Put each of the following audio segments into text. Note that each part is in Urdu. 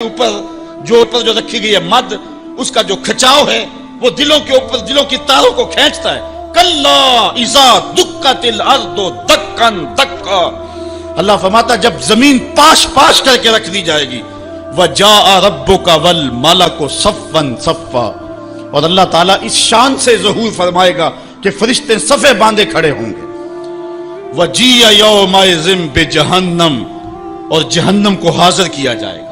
اوپر جو رکھی گئی ہے مد، اس کا جو کھچاؤ ہے وہ دلوں کے اوپر، دلوں کی تاروں کو کھینچتا ہے۔ کلا اذا دکت الارض دکا دکا، اللہ فرماتا جب زمین پاش پاش کر کے رکھ دی جائے گی، وجاء ربک والملک صفا صفا، اور اللہ تعالیٰ اس شان سے ظہور فرمائے گا کہ فرشتے صفے باندھے کھڑے ہوں گے۔ وجیء یومئذ بجہنم، اور جہنم کو حاضر کیا جائے گا۔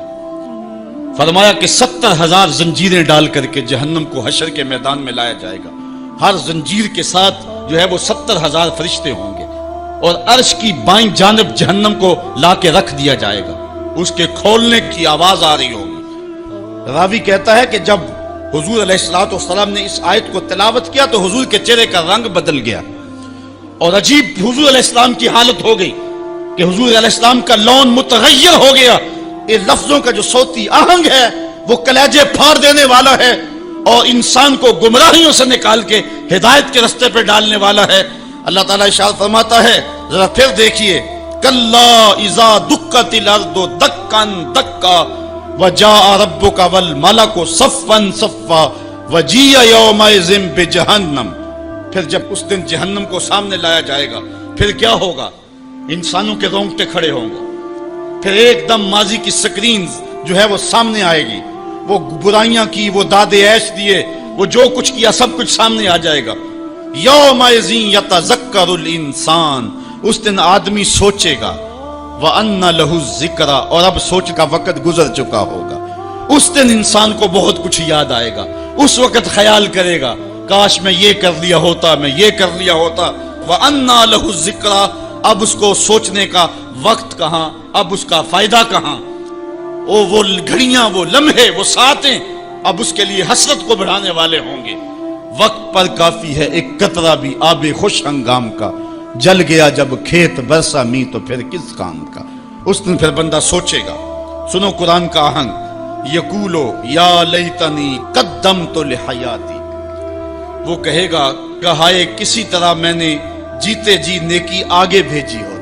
فرمایا کہ 70,000 زنجیریں ڈال کر کے جہنم کو حشر کے میدان میں لایا جائے گا۔ ہر زنجیر کے ساتھ جو ہے وہ 70,000 فرشتے ہوں گے، اور عرش کی بائیں جانب جہنم کو لا کے رکھ دیا جائے گا، اس کے کھولنے کی آواز آ رہی ہوگی۔ راوی کہتا ہے کہ جب حضور علیہ السلام نے اس آیت کو تلاوت کیا تو حضور کے چہرے کا رنگ بدل گیا، اور عجیب حضور علیہ السلام کی حالت ہو گئی کہ حضور علیہ السلام کا لون متغیر ہو گیا۔ یہ لفظوں کا جو صوتی آہنگ ہے وہ کلیجے پھاڑ دینے والا ہے، اور انسان کو گمراہیوں سے نکال کے ہدایت کے رستے پہ ڈالنے والا ہے۔ اللہ تعالیٰ ارشاد فرماتا ہے، ذرا پھر دیکھیے، کلا اذا دکت الارض دکا دکا وجاء ربک والملک صفا صفا وجیء یومئذ بجہنم، پھر جب اس دن جہنم کو سامنے لایا جائے گا پھر کیا ہوگا؟ انسانوں کے رونگٹے کھڑے ہوں گے، پھر ایک دم ماضی کی سکرین جو ہے وہ سامنے آئے گی، وہ برائیاں کی، وہ داد عیش دیے، وہ جو کچھ کیا سب کچھ سامنے آ جائے گا۔ یومئذ یتذکر الانسان، اس دن آدمی سوچے گا، وَأَنَّ لَهُ الذِّکْرَى، اور اب سوچ کا وقت گزر چکا ہوگا۔ اس دن انسان کو بہت کچھ یاد آئے گا، اس وقت خیال کرے گا کاش میں یہ کر لیا ہوتا، میں یہ کر لیا ہوتا۔ وَأَنَّ لَهُ الذِّکْرَى، اب اس کو سوچنے کا وقت کہاں، اب اس کا فائدہ کہاں؟ وہ گھڑیاں، وہ لمحے، وہ ساعتیں اب اس کے لیے حسرت کو بڑھانے والے ہوں گے۔ وقت پر کافی ہے ایک قطرہ بھی آب خوش ہنگام کا، جل گیا جب کھیت برسا می تو پھر کس کام کا۔ اس دن پھر بندہ سوچے گا۔ سنو قرآن کا آہنگ، یقولو یا لیتنی قدمت لحیاتی، وہ کہے گا ہائے کسی طرح میں نے جیتے جی نیکی آگے بھیجی ہوتی،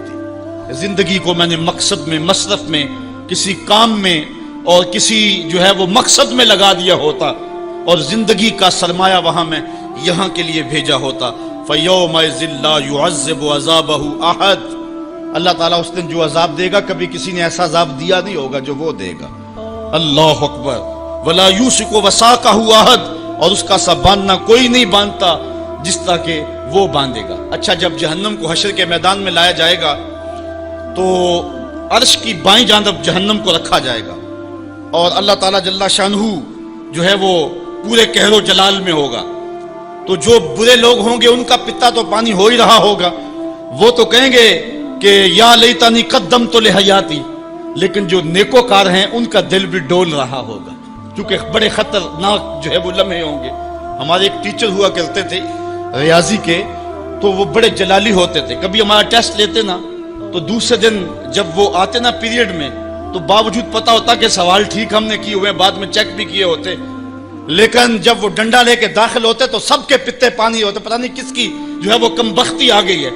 زندگی کو میں نے مقصد میں، مصرف میں، کسی کام میں اور کسی جو ہے وہ مقصد میں لگا دیا ہوتا، اور زندگی کا سرمایہ وہاں میں یہاں کے لیے بھیجا ہوتا۔ فَيَوْمَئِذٍ لَا يُعَذِّبُ عَذَابَهُ أَحَدٌ، اللہ تعالیٰ اس دن جو عذاب دے گا کبھی کسی نے ایسا عذاب دیا نہیں ہوگا جو وہ دے گا۔ اللہ اکبر۔ وَلَا يُوثِقُ وَثَاقَهُ أَحَدٌ، اور اس کا سا باندھنا کوئی نہیں باندھتا جس طرح کہ وہ باندھے گا۔ اچھا، جب جہنم کو حشر کے میدان میں لایا جائے گا تو عرش کی بائیں جانب جہنم کو رکھا جائے گا، اور اللہ تعالیٰ جل شانہ جو ہے وہ پورے قہر و جلال میں ہوگا، تو جو برے لوگ ہوں گے ان کا پتا تو پانی ہو ہی رہا ہوگا، وہ تو کہیں گے کہ یا لیتنی قدمت لحیاتی، لیکن جو نیکوکار ہیں ان کا دل بھی ڈول رہا ہوگا، کیونکہ بڑے خطرناک جو ہے وہ لمحے ہوں گے۔ ہمارے ایک ٹیچر ہوا کرتے تھے ریاضی کے، تو وہ بڑے جلالی ہوتے تھے۔ کبھی ہمارا ٹیسٹ لیتے نا تو دوسرے دن جب وہ آتے نا پیریڈ میں، تو باوجود پتا ہوتا کہ سوال ٹھیک ہم نے کیے ہوئے، بعد میں چیک بھی کیے ہوتے، لیکن جب وہ ڈنڈا لے کے داخل ہوتے تو سب کے پتے پانی ہوتے، پتہ نہیں کس کی جو ہے وہ کم بختی آ گئی ہے۔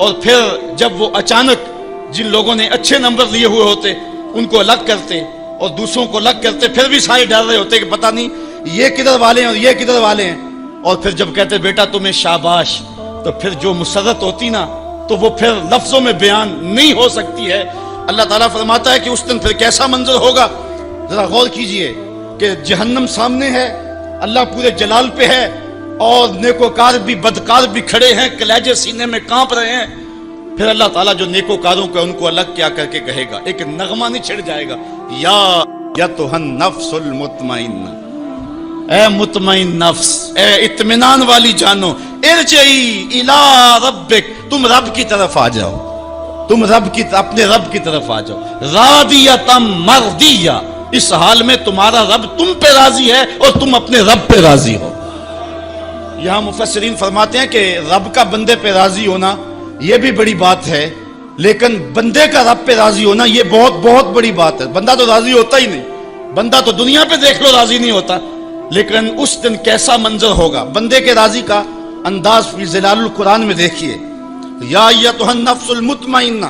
اور پھر جب وہ اچانک جن لوگوں نے اچھے نمبر لیے ہوئے ہوتے ان کو الگ کرتے اور دوسروں کو الگ کرتے، پھر بھی سارے ڈر رہے ہوتے کہ پتہ نہیں یہ کدھر والے ہیں اور یہ کدھر والے ہیں، اور پھر جب کہتے بیٹا تمہیں شاباش، تو پھر جو مسرت ہوتی نا تو وہ پھر لفظوں میں بیان نہیں ہو سکتی ہے۔ اللہ تعالیٰ فرماتا ہے کہ اس دن پھر کیسا منظر ہوگا، ذرا غور کیجئے کہ جہنم سامنے ہے، اللہ پورے جلال پہ ہے، اور نیکوکار بھی بدکار بھی کھڑے ہیں، کلیجے سینے میں کانپ رہے ہیں۔ پھر اللہ تعالیٰ جو نیکوکاروں کا ان کو الگ کیا کر کے کہے گا، ایک نغمہ نہیں چھڑ جائے گا، یا ایتھا النفس المطمئنہ، اے مطمئن نفس، اے اطمینان والی جانو، ارجعی الی ربک، تم رب کی طرف آ جاؤ، تم اپنے رب کی طرف آ جاؤ، راضیۃ مرضیہ، اس حال میں تمہارا رب تم پہ راضی ہے اور تم اپنے رب پہ راضی ہو۔ یہاں مفسرین فرماتے ہیں کہ رب کا بندے پہ راضی ہونا یہ بھی بڑی بات ہے، لیکن بندے کا رب پہ راضی ہونا یہ بہت بہت بڑی بات ہے۔ بندہ تو راضی ہوتا ہی نہیں، بندہ تو دنیا پہ دیکھ لو راضی نہیں ہوتا، لیکن اس دن کیسا منظر ہوگا بندے کے راضی کا انداز فی ظلال القرآن میں دیکھیے۔ یا ایتھا النفس المطمئنہ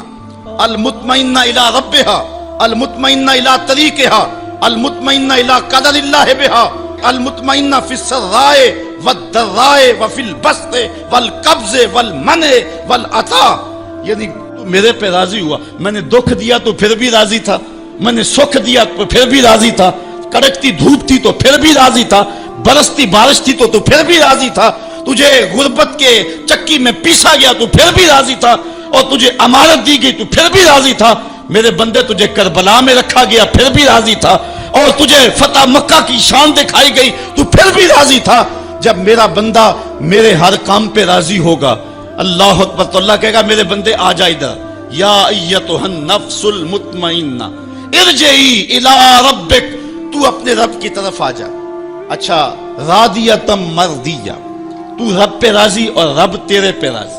المطمئنہ الی ربہا المطمئنہ الی طریقہا المطمئنہ الی قدر اللہ بہا المطمئنہ فی السرائے والضرائے وفی البسط والقبض والمنع والعطا. یعنی تو میرے پہ راضی ہوا، میں نے دکھ دیا تو پھر بھی راضی تھا، میں نے سکھ دیا تو پھر بھی راضی تھا، کڑکتی دھوپ تھی تو پھر بھی راضی تھا، برستی بارش تھی تو پھر بھی راضی تھا، تجھے غربت کے چکی میں پیسا گیا تو پھر بھی راضی تھا، اور تجھے امارت دی گئی تو پھر بھی راضی تھا. میرے بندے تجھے کربلا میں رکھا گیا پھر بھی راضی تھا، اور تجھے فتح مکہ کی شان دکھائی گئی تو پھر بھی راضی تھا. جب میرا بندہ میرے ہر کام پہ راضی ہوگا، اللہ اکبر، تو اللہ کہے گا میرے بندے آ جا ادھر، یا ایتھا النفس المطمئنہ ارجعی الی ربک، تو اپنے رب کی طرف آ جا. اچھا، راضیۃ مرضیہ، تو رب پہ راضی اور رب تیرے پہ راضی.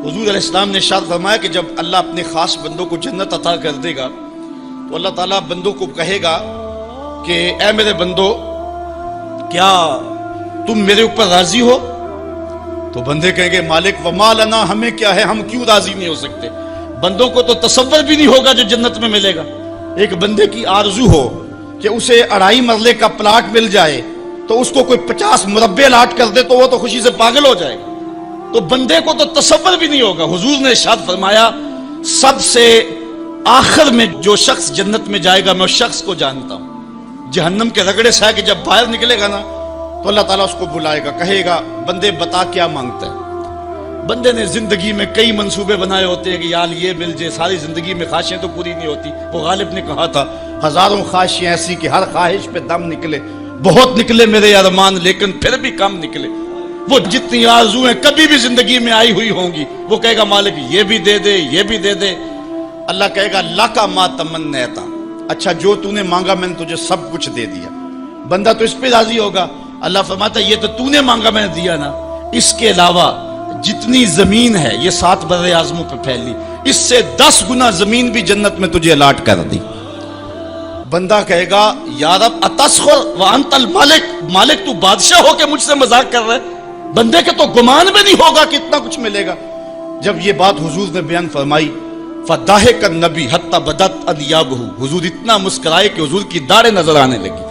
حضور علیہ السلام نے ارشاد فرمایا کہ جب اللہ اپنے خاص بندوں کو جنت عطا کر دے گا تو اللہ تعالیٰ بندوں کو کہے گا کہ اے میرے بندو، کیا تم میرے اوپر راضی ہو؟ تو بندے کہیں گے مالک وما لنا، ہمیں کیا ہے، ہم کیوں راضی نہیں ہو سکتے. بندوں کو تو تصور بھی نہیں ہوگا جو جنت میں ملے گا. ایک بندے کی آرزو ہو کہ اسے 2.5 مرلے کا پلاٹ مل جائے تو اس کو کوئی 50 مربع لاٹ کر دے تو وہ تو خوشی سے پاگل ہو جائے گا. تو بندے کو تو تصور بھی نہیں ہوگا. حضور نے ارشاد فرمایا سب سے آخر میں جو شخص جنت میں جائے گا میں اس شخص کو جانتا ہوں. جہنم کے رگڑے سے کہ جب باہر نکلے گا نا تو اللہ تعالیٰ اس کو بلائے گا، کہے گا بندے بتا کیا مانگتا ہے. بندے نے زندگی میں کئی منصوبے بنائے ہوتے ہیں کہ یار یہ مل جائے، ساری زندگی میں خواہشیں تو پوری نہیں ہوتی. وہ غالب نے کہا تھا ہزاروں خواہشیں ایسی کہ ہر خواہش پہ دم نکلے، بہت نکلے میرے ارمان لیکن پھر بھی کم نکلے. وہ جتنی آرزویں کبھی بھی زندگی میں آئی ہوئی ہوں گی وہ کہے گا مالک یہ بھی دے دے، یہ بھی دے دے. اللہ کہے گا لکا ما تمنیتا، اچھا جو تو نے مانگا میں نے تجھے سب کچھ دے دیا. بندہ تو اس پہ راضی ہوگا. اللہ فرماتا ہے یہ تو تو نے مانگا میں نے دیا نا، اس کے علاوہ جتنی زمین ہے یہ 7 بر اعظموں پہ پھیلی، اس سے 10 گنا زمین بھی جنت میں تجھے الاٹ کر دی. بندہ کہے گا یا رب اتسخر وانت المالک، مالک تو بادشاہ ہو کے مجھ سے مذاق کر رہے. بندے کے تو گمان بھی نہیں ہوگا کہ اتنا کچھ ملے گا. جب یہ بات حضور نے بیان فرمائی فضاحک النبی حتی بدت انیابہ، حضور اتنا مسکرائے کہ حضور کی داڑھیں نظر آنے لگی.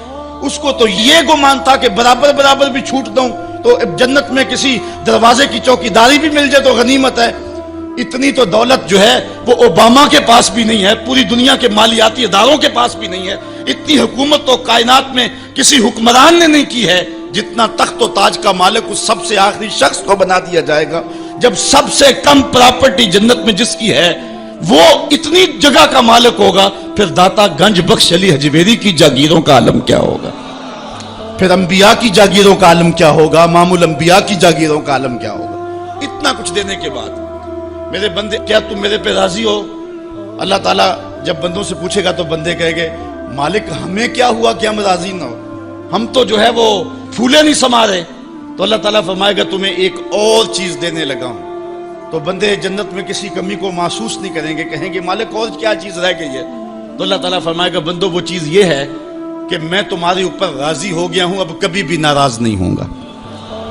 اس کو تو یہ گمان تھا کہ برابر برابر بھی چھوٹ دوں تو جنت میں کسی دروازے کی چوکیداری بھی مل جائے تو غنیمت ہے. اتنی تو دولت جو ہے وہ اوباما کے پاس بھی نہیں ہے، پوری دنیا کے مالیاتی اداروں کے پاس بھی نہیں ہے. اتنی حکومت تو کائنات میں کسی حکمران نے نہیں کی ہے جتنا تخت و تاج کا مالک اس سب سے آخری شخص کو بنا دیا جائے گا. جب سب سے کم پراپرٹی جنت میں جس کی ہے وہ اتنی جگہ کا مالک ہوگا، پھر داتا گنج بخش علی حجویری کی جاگیروں کا عالم کیا ہوگا، پھر انبیاء کی جاگیروں کا عالم کیا ہوگا، امام الانبیاء کی جاگیروں کا عالم کیا ہوگا. اتنا کچھ دینے کے بعد میرے بندے کیا تم میرے پہ راضی ہو؟ اللہ تعالیٰ جب بندوں سے پوچھے گا تو بندے کہے گے مالک ہمیں کیا ہوا کہ ہم راضی نہ ہو، ہم تو جو ہے وہ پھولے نہیں سما رہے. تو اللہ تعالیٰ فرمائے گا تمہیں ایک اور چیز دینے لگا ہوں. تو بندے جنت میں کسی کمی کو محسوس نہیں کریں گے، کہیں گے مالک اور کیا چیز رہ گئی ہے؟ تو اللہ تعالیٰ فرمائے گا بندو وہ چیز یہ ہے کہ میں تمہارے اوپر راضی ہو گیا ہوں، اب کبھی بھی ناراض نہیں ہوں گا.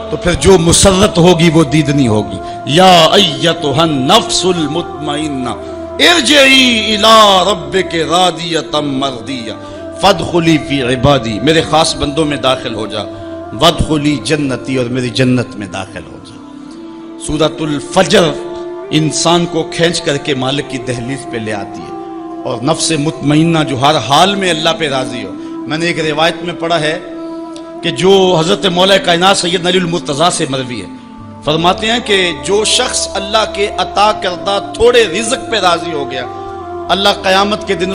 تو پھر جو مسرت ہوگی وہ دیدنی ہوگی. یا ایتھا النفس المطمئنہ ارجعی الی ربک راضیۃ مرضیہ فادخلی فی عبادی، میرے خاص بندوں میں داخل ہو جا، وادخلی جنتی، اور میری جنت میں داخل ہو جا. سورۃ الفجر انسان کو کھینچ کر کے مالک کی دہلیز پہ لے آتی ہے، اور نفس مطمئنہ جو ہر حال میں اللہ پہ راضی ہو. میں نے ایک روایت میں پڑھا ہے کہ جو حضرت مولا کائنات سید علی المرتضیٰ سے مروی ہے، فرماتے ہیں کہ جو شخص اللہ کے عطا کردہ تھوڑے رزق پہ راضی ہو گیا، اللہ قیامت کے دن